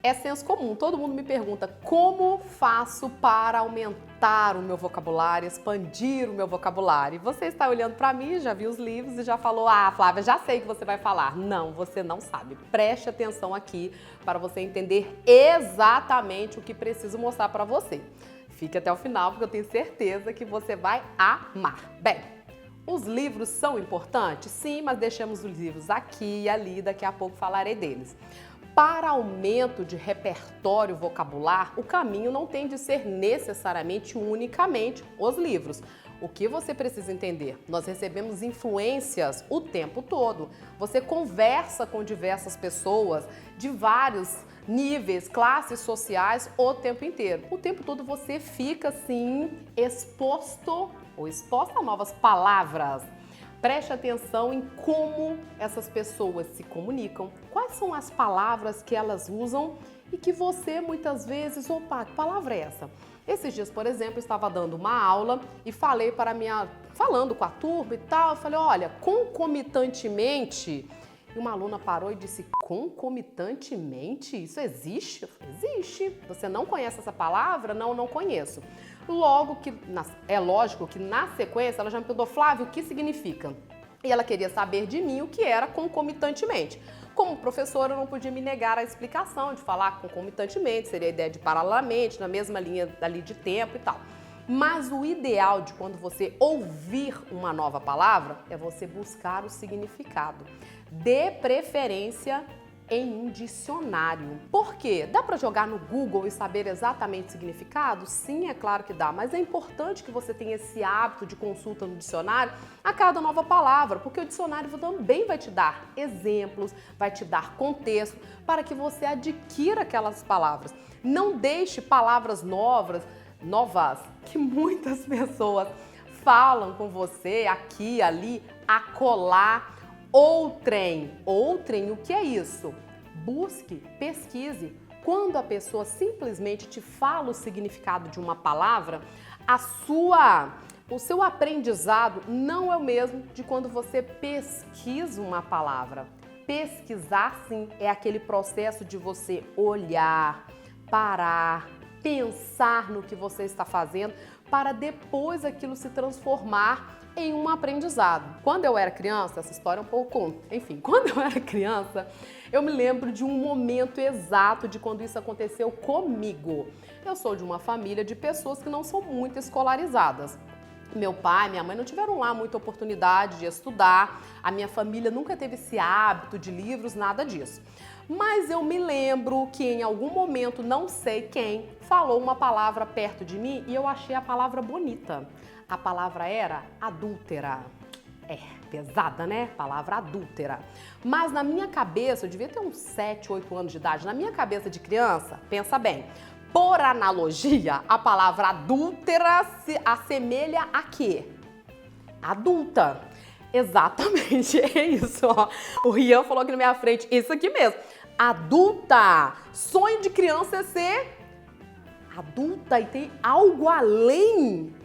É senso comum, todo mundo me pergunta como faço para aumentar o meu vocabulário, expandir o meu vocabulário. E você está olhando para mim, já viu os livros e já falou, ah, Flávia, já sei o que você vai falar. Não, você não sabe. Preste atenção aqui para você entender exatamente o que preciso mostrar para você. Fique até o final porque eu tenho certeza que você vai amar. Bem, os livros são importantes? Sim, mas deixamos os livros aqui e ali, daqui a pouco falarei deles. Para aumento de repertório vocabular, o caminho não tem de ser necessariamente unicamente os livros. O que você precisa entender? Nós recebemos influências o tempo todo. Você conversa com diversas pessoas de vários níveis, classes sociais o tempo inteiro. O tempo todo você fica assim exposto ou exposta a novas palavras. Preste atenção em como essas pessoas se comunicam, quais são as palavras que elas usam e que você muitas vezes, opa, que palavra é essa? Esses dias, por exemplo, eu estava dando uma aula e falando com a turma e tal, eu falei, olha, concomitantemente, e uma aluna parou e disse, concomitantemente? Isso existe? Eu falei, existe. Você não conhece essa palavra? Não, não conheço. Logo que, é lógico que na sequência ela já me perguntou, Flávio, o que significa? E ela queria saber de mim o que era concomitantemente. Como professora, eu não podia me negar à explicação de falar concomitantemente, seria a ideia de paralelamente, na mesma linha ali de tempo e tal. Mas o ideal de quando você ouvir uma nova palavra é você buscar o significado. De preferência em um dicionário. Por quê? Dá para jogar no Google e saber exatamente o significado? Sim, é claro que dá, mas é importante que você tenha esse hábito de consulta no dicionário a cada nova palavra, porque o dicionário também vai te dar exemplos, vai te dar contexto para que você adquira aquelas palavras. Não deixe palavras novas que muitas pessoas falam com você aqui, ali, acolá. Outrem, o que é isso? Busque, pesquise. Quando a pessoa simplesmente te fala o significado de uma palavra, o seu aprendizado não é o mesmo de quando você pesquisa uma palavra. Pesquisar, sim, é aquele processo de você olhar, parar, pensar no que você está fazendo, para depois aquilo se transformar em um aprendizado. Quando eu era criança, essa história é um pouco... Enfim, quando eu era criança, eu me lembro de um momento exato de quando isso aconteceu comigo. Eu sou de uma família de pessoas que não são muito escolarizadas. Meu pai e minha mãe não tiveram lá muita oportunidade de estudar, a minha família nunca teve esse hábito de livros, nada disso. Mas eu me lembro que em algum momento, não sei quem, falou uma palavra perto de mim e eu achei a palavra bonita. A palavra era adúltera. É, pesada, né? Palavra adúltera. Mas na minha cabeça, eu devia ter uns 7, 8 anos de idade, na minha cabeça de criança, pensa bem, por analogia, a palavra adúltera se assemelha a quê? Adulta. Exatamente, é isso, ó. O Rian falou aqui na minha frente, isso aqui mesmo. Adulta. Sonho de criança é ser adulta e tem algo além.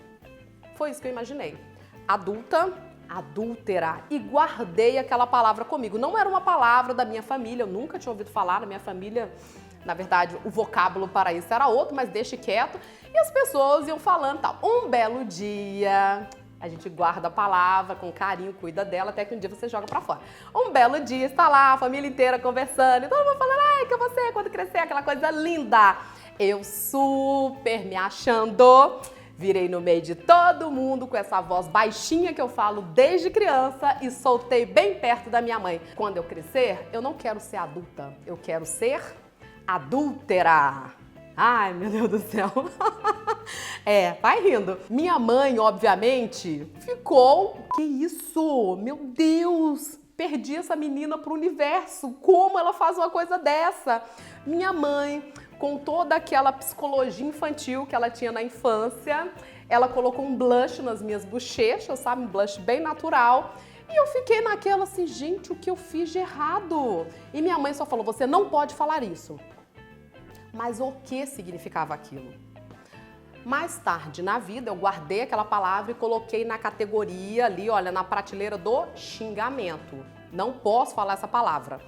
Foi isso que eu imaginei. Adulta, adúltera. E guardei aquela palavra comigo. Não era uma palavra da minha família, eu nunca tinha ouvido falar na minha família. Na verdade, o vocábulo para isso era outro, mas deixe quieto. E as pessoas iam falando, tal. Um belo dia, a gente guarda a palavra com carinho, cuida dela, até que um dia você joga pra fora. Um belo dia, está lá a família inteira conversando, e todo mundo falando, ai, que você, quando crescer, aquela coisa linda. Eu super me achando, virei no meio de todo mundo com essa voz baixinha que eu falo desde criança e soltei bem perto da minha mãe. Quando eu crescer, eu não quero ser adulta, eu quero ser adúltera. Ai, meu Deus do céu. Vai rindo. Minha mãe, obviamente, ficou... Que isso? Meu Deus! Perdi essa menina pro universo. Como ela faz uma coisa dessa? Minha mãe, com toda aquela psicologia infantil que ela tinha na infância, ela colocou um blush nas minhas bochechas, sabe? Um blush bem natural. E eu fiquei naquela assim, gente, o que eu fiz de errado? E minha mãe só falou, você não pode falar isso. Mas o que significava aquilo? Mais tarde na vida, eu guardei aquela palavra e coloquei na categoria ali, olha, na prateleira do xingamento. Não posso falar essa palavra.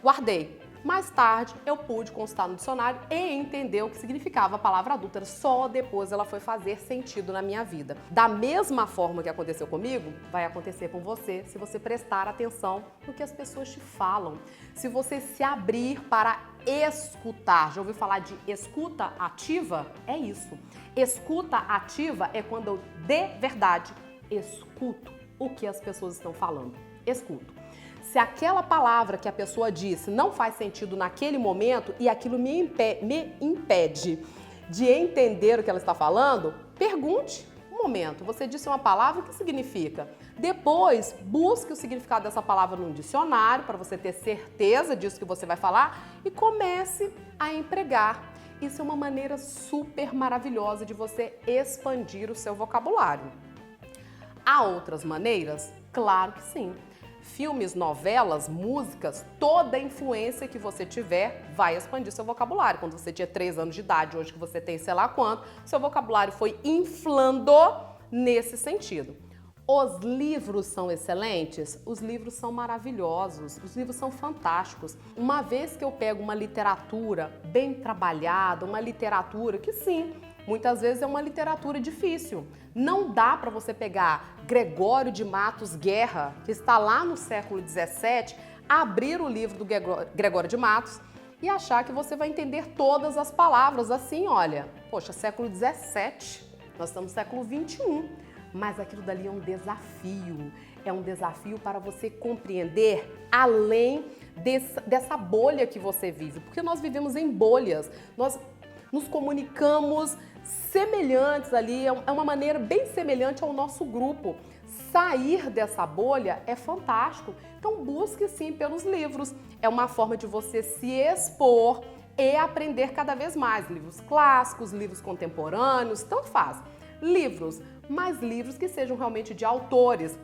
Guardei. Mais tarde, eu pude consultar no dicionário e entender o que significava a palavra adúltera. Só depois ela foi fazer sentido na minha vida. Da mesma forma que aconteceu comigo, vai acontecer com você se você prestar atenção no que as pessoas te falam. Se você se abrir para escutar. Já ouviu falar de escuta ativa? É isso. Escuta ativa é quando eu, de verdade, escuto o que as pessoas estão falando. Escuto. Se aquela palavra que a pessoa disse não faz sentido naquele momento e aquilo me impede de entender o que ela está falando, pergunte. Um momento, você disse uma palavra, o que significa? Depois, busque o significado dessa palavra num dicionário para você ter certeza disso que você vai falar e comece a empregar. Isso é uma maneira super maravilhosa de você expandir o seu vocabulário. Há outras maneiras? Claro que sim. Filmes, novelas, músicas, toda a influência que você tiver vai expandir seu vocabulário. Quando você tinha 3 anos de idade, hoje que você tem sei lá quanto, seu vocabulário foi inflando nesse sentido. Os livros são excelentes? Os livros são maravilhosos, os livros são fantásticos. Uma vez que eu pego uma literatura bem trabalhada, uma literatura que sim, muitas vezes é uma literatura difícil. Não dá para você pegar Gregório de Matos Guerra, que está lá no século XVII, abrir o livro do Gregório de Matos e achar que você vai entender todas as palavras assim, olha, poxa, século XVII, nós estamos no século XXI, mas aquilo dali é um desafio para você compreender além dessa bolha que você vive, porque nós vivemos em bolhas, nós nos comunicamos semelhantes ali, é uma maneira bem semelhante ao nosso grupo. Sair dessa bolha é fantástico, então busque sim pelos livros. É uma forma de você se expor e aprender cada vez mais. Livros clássicos, livros contemporâneos, tanto faz. Livros, mas livros que sejam realmente de autores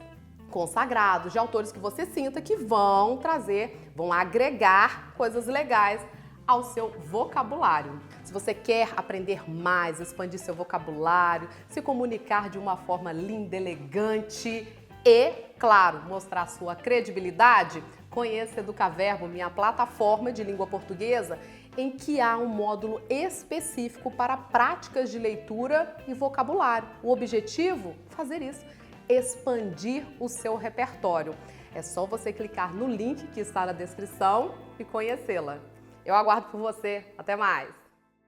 consagrados, de autores que você sinta que vão trazer, vão agregar coisas legais ao seu vocabulário. Se você quer aprender mais, expandir seu vocabulário, se comunicar de uma forma linda, elegante e, claro, mostrar sua credibilidade, conheça Educaverbo, minha plataforma de língua portuguesa, em que há um módulo específico para práticas de leitura e vocabulário. O objetivo? Fazer isso, expandir o seu repertório. É só você clicar no link que está na descrição e conhecê-la. Eu aguardo por você. Até mais!